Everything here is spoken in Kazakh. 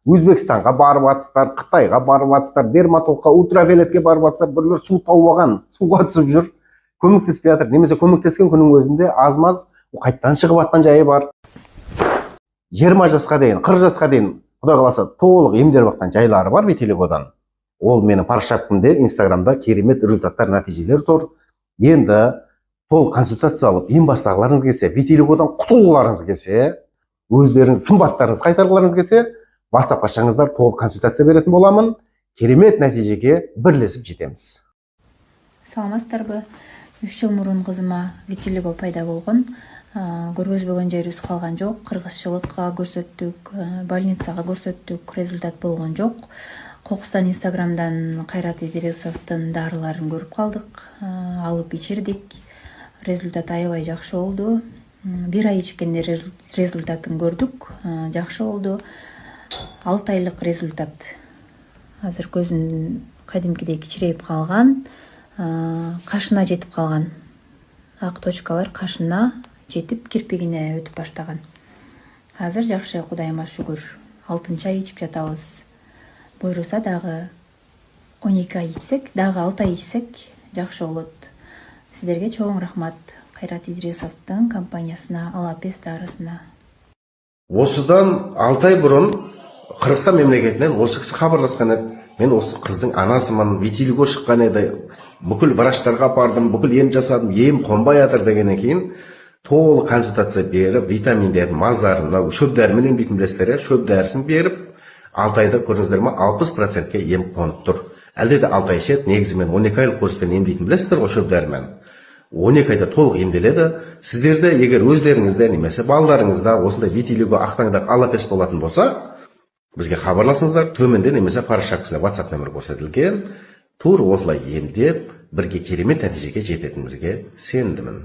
Өзбекстанға барып жатсыздар, Қытайға барып жатсыздар, дерматологқа, ультрафиолетке барып жатсыздар, біреулер су тауып алған, суға түсіп жүр, көмектеспей жатыр. Немесе көмектескен күннің өзінде аз-маз қайттан шығып жатқан жайы бар. 20 жасқа дейін, 40 жасқа дейін, Құдай қаласа, толық емделіп жатқан жайлары бар витилигодан. Ол менің парақшамда, Инстаграмда керемет результаттар, нәтижелер тұр. Енді толық консультация алып, ем бастағыларыңыз келсе, витилигодан құтылғыларыңыз келсе, өздеріңіз сымбаттарыңыз қайтарғыларыңыз келсе, WhatsApp-қа шаңыздар, толық консультация беретін боламын. Керемет нәтижеге бірлесіп жетеміз. Саламатсыздар бе? 3 жыл мұрын қызыма витилиго пайда болған. Көргөзбөгөн жерибиз калган жок. Кыргызчылыкка көрсөттүк, больницага көрсөттүк, результат болгон жок. Кокустан Инстаграмдан Кайрат Идрисовдун дарыларын көрүп калдык, алып ичирдик. Результат аябай жакшы болду. 1 ай ичкенде результатын көрдүк, жакшы болду. 6 айлык результат. Азыр көзүн кадимкидей кичирейип калган, кашына жетип калган. Ак точкалар кашына жетип кирпигине өтүп баштаган. Азыр жакшы, Кудайыма шүгүр. 6-ай ичип жатабыз. Буйруса дагы 12 ай ичсек, дагы 6 ай ичсек жакшы болот. Сиздерге чоң рахмат. Кайрат Идрисовдун компаниясына, Алапес дарысына. Осыдан 6 ай бұрын Қырғызстан мемлекетінен осы кісі хабарласқан еді. Мен осы қыздың анасымын, витилиго шыққан еді. Бүкіл врачтарға бардым, бүкіл ем жасадым, ем қонбай жатыр дегеннен кейін толық консультация беріп, витаминдерін, маздарын, шөп дәрімен емдейтін білесіздер, шөп дәрісін беріп, 6 айда көрдіңіздер ме 60%-ке ем қонып тұр. Әлде де 6 ай ішеді, негізі мен 12 айлық курспен емдейтін білесіздер ғой шөп дәрімен. 12 айда толық емделеді. Сіздерде егер өздеріңізде немесе балдарыңызда осындай витилиго ақтаңдақ алапес болатын болса, бізге хабарласыңыздар. Төменде немесе парақшамызда WhatsApp нөмірі көрсетілген. Тур осылай емдеп, бірге керемет нәтижеге жететінімізге сенімдімін.